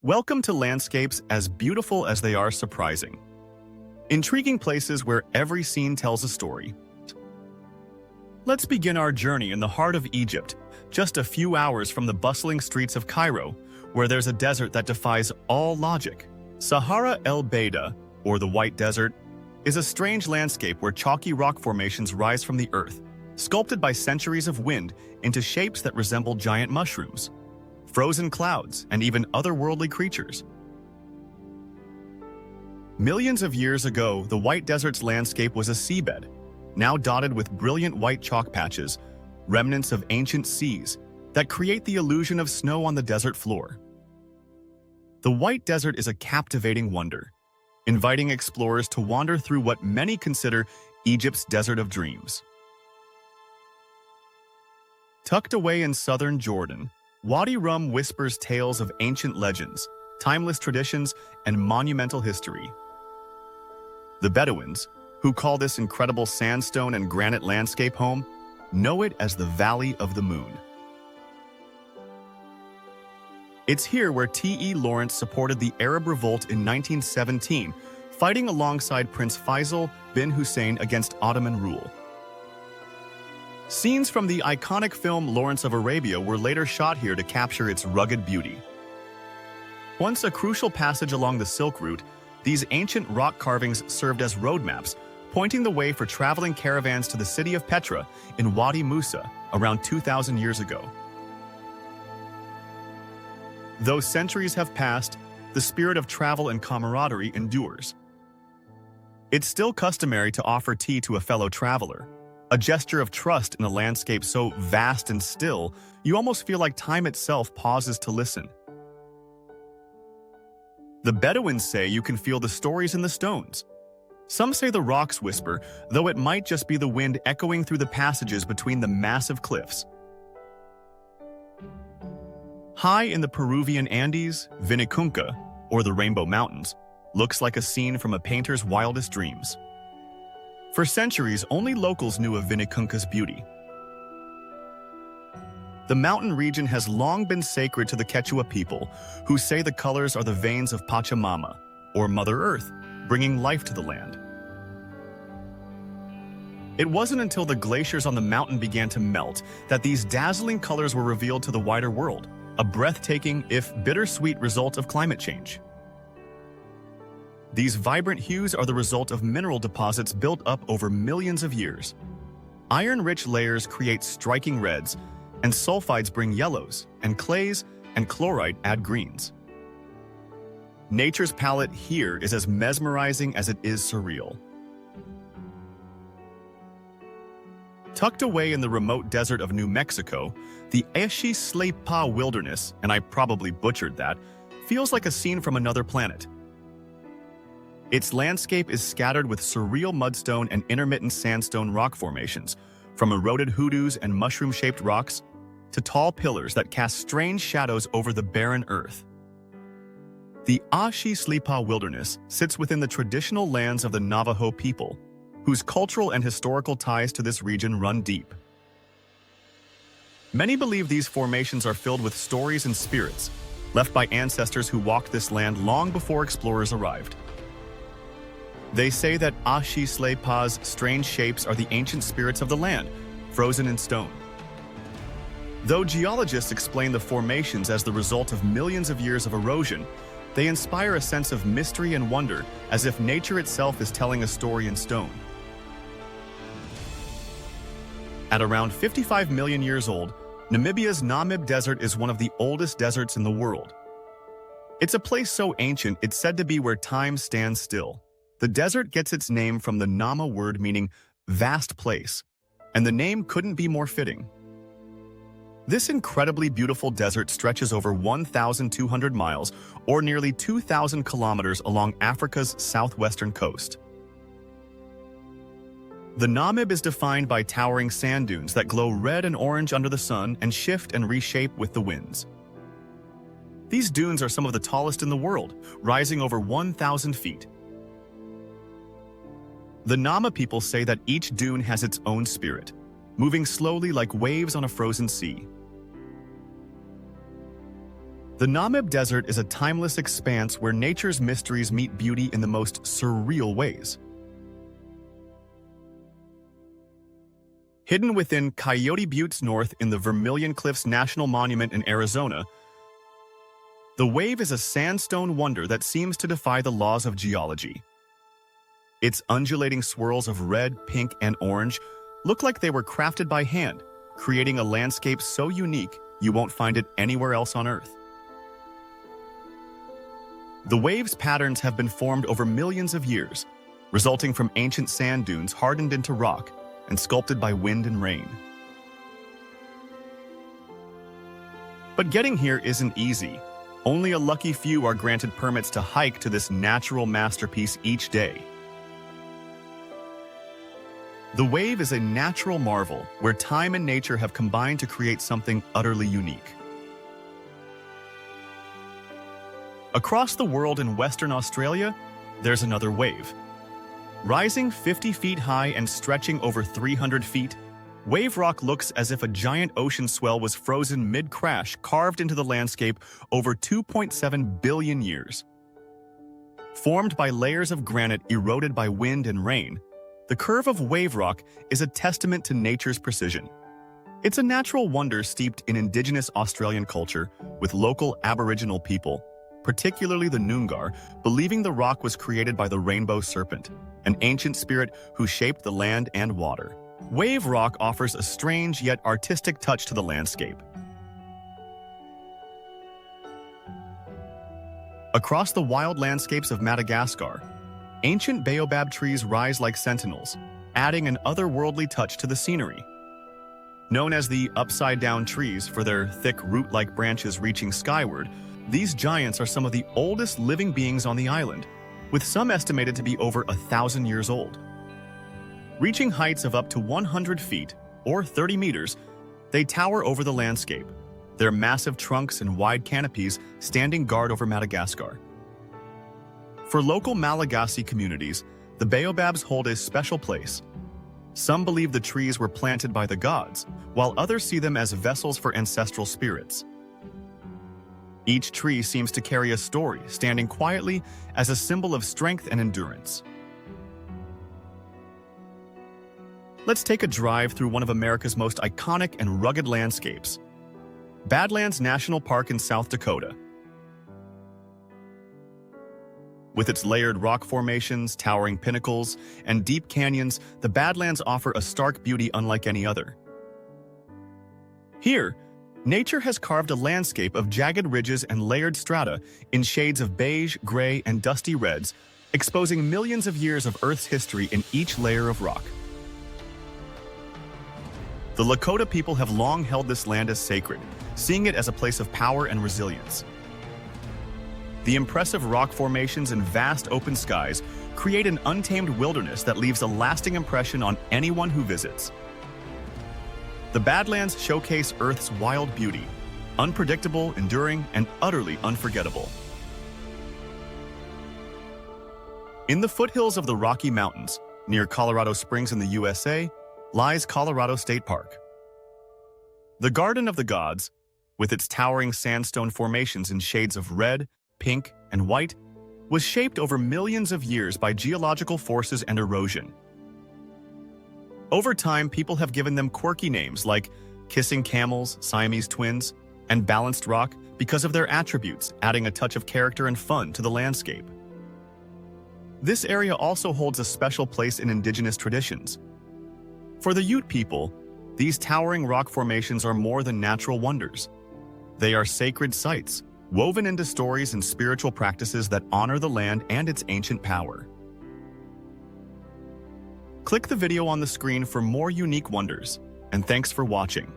Welcome to landscapes as beautiful as they are surprising. Intriguing places where every scene tells a story. Let's begin our journey in the heart of Egypt, just a few hours from the bustling streets of Cairo, where there's a desert that defies all logic. Sahara el-Beyda, or the White Desert, is a strange landscape where chalky rock formations rise from the earth, sculpted by centuries of wind into shapes that resemble giant mushrooms, frozen clouds, and even otherworldly creatures. Millions of years ago, the White Desert's landscape was a seabed, now dotted with brilliant white chalk patches, remnants of ancient seas that create the illusion of snow on the desert floor. The White Desert is a captivating wonder, inviting explorers to wander through what many consider Egypt's desert of dreams. Tucked away in southern Jordan, Wadi Rum whispers tales of ancient legends, timeless traditions, and monumental history. The Bedouins, who call this incredible sandstone and granite landscape home, know it as the Valley of the Moon. It's here where T.E. Lawrence supported the Arab Revolt in 1917, fighting alongside Prince Faisal bin Hussein against Ottoman rule. Scenes from the iconic film Lawrence of Arabia were later shot here to capture its rugged beauty. Once a crucial passage along the Silk Route, these ancient rock carvings served as roadmaps, pointing the way for traveling caravans to the city of Petra in Wadi Musa around 2,000 years ago. Though centuries have passed, the spirit of travel and camaraderie endures. It's still customary to offer tea to a fellow traveler, a gesture of trust in a landscape so vast and still, you almost feel like time itself pauses to listen. The Bedouins say you can feel the stories in the stones. Some say the rocks whisper, though it might just be the wind echoing through the passages between the massive cliffs. High in the Peruvian Andes, Vinicunca, or the Rainbow Mountains, looks like a scene from a painter's wildest dreams. For centuries, only locals knew of Vinicunca's beauty. The mountain region has long been sacred to the Quechua people, who say the colors are the veins of Pachamama, or Mother Earth, bringing life to the land. It wasn't until the glaciers on the mountain began to melt that these dazzling colors were revealed to the wider world, a breathtaking, if bittersweet, result of climate change. These vibrant hues are the result of mineral deposits built up over millions of years. Iron-rich layers create striking reds, and sulfides bring yellows, and clays and chlorite add greens. Nature's palette here is as mesmerizing as it is surreal. Tucked away in the remote desert of New Mexico, the Ah-Shi-Sle-Pah Wilderness, and I probably butchered that, feels like a scene from another planet. Its landscape is scattered with surreal mudstone and intermittent sandstone rock formations, from eroded hoodoos and mushroom-shaped rocks to tall pillars that cast strange shadows over the barren earth. The Ah-Shi-Sle-Pah Wilderness sits within the traditional lands of the Navajo people, whose cultural and historical ties to this region run deep. Many believe these formations are filled with stories and spirits, left by ancestors who walked this land long before explorers arrived. They say that Ah-Shi-Sle-Pah's strange shapes are the ancient spirits of the land, frozen in stone. Though geologists explain the formations as the result of millions of years of erosion, they inspire a sense of mystery and wonder, as if nature itself is telling a story in stone. At around 55 million years old, Namibia's Namib Desert is one of the oldest deserts in the world. It's a place so ancient it's said to be where time stands still. The desert gets its name from the Nama word meaning vast place, and the name couldn't be more fitting. This incredibly beautiful desert stretches over 1,200 miles, or nearly 2,000 kilometers along Africa's southwestern coast. The Namib is defined by towering sand dunes that glow red and orange under the sun and shift and reshape with the winds. These dunes are some of the tallest in the world, rising over 1,000 feet. The Nama people say that each dune has its own spirit, moving slowly like waves on a frozen sea. The Namib Desert is a timeless expanse where nature's mysteries meet beauty in the most surreal ways. Hidden within Coyote Buttes North in the Vermilion Cliffs National Monument in Arizona, the wave is a sandstone wonder that seems to defy the laws of geology. Its undulating swirls of red, pink, and orange look like they were crafted by hand, creating a landscape so unique you won't find it anywhere else on Earth. The waves' patterns have been formed over millions of years, resulting from ancient sand dunes hardened into rock and sculpted by wind and rain. But getting here isn't easy. Only a lucky few are granted permits to hike to this natural masterpiece each day. The wave is a natural marvel where time and nature have combined to create something utterly unique. Across the world in Western Australia, there's another wave. Rising 50 feet high and stretching over 300 feet, Wave Rock looks as if a giant ocean swell was frozen mid-crash, carved into the landscape over 2.7 billion years. Formed by layers of granite eroded by wind and rain, the curve of Wave Rock is a testament to nature's precision. It's a natural wonder steeped in indigenous Australian culture, with local Aboriginal people, particularly the Noongar, believing the rock was created by the rainbow serpent, an ancient spirit who shaped the land and water. Wave Rock offers a strange yet artistic touch to the landscape. Across the wild landscapes of Madagascar, ancient baobab trees rise like sentinels, adding an otherworldly touch to the scenery. Known as the upside-down trees for their thick root-like branches reaching skyward, these giants are some of the oldest living beings on the island, with some estimated to be over 1,000 years old. Reaching heights of up to 100 feet, or 30 meters, they tower over the landscape, their massive trunks and wide canopies standing guard over Madagascar. For local Malagasy communities, the baobabs hold a special place. Some believe the trees were planted by the gods, while others see them as vessels for ancestral spirits. Each tree seems to carry a story, standing quietly as a symbol of strength and endurance. Let's take a drive through one of America's most iconic and rugged landscapes, Badlands National Park in South Dakota. With its layered rock formations, towering pinnacles, and deep canyons, the Badlands offer a stark beauty unlike any other. Here, nature has carved a landscape of jagged ridges and layered strata in shades of beige, gray, and dusty reds, exposing millions of years of Earth's history in each layer of rock. The Lakota people have long held this land as sacred, seeing it as a place of power and resilience. The impressive rock formations and vast open skies create an untamed wilderness that leaves a lasting impression on anyone who visits. The Badlands showcase Earth's wild beauty, unpredictable, enduring, and utterly unforgettable. In the foothills of the Rocky Mountains, near Colorado Springs in the USA, lies Colorado State Park. The Garden of the Gods, with its towering sandstone formations in shades of red, pink, and white, was shaped over millions of years by geological forces and erosion. Over time, people have given them quirky names like kissing camels, Siamese twins, and balanced rock because of their attributes, adding a touch of character and fun to the landscape. This area also holds a special place in indigenous traditions. For the Ute people, these towering rock formations are more than natural wonders. They are sacred sites, woven into stories and spiritual practices that honor the land and its ancient power. Click the video on the screen for more unique wonders, and thanks for watching.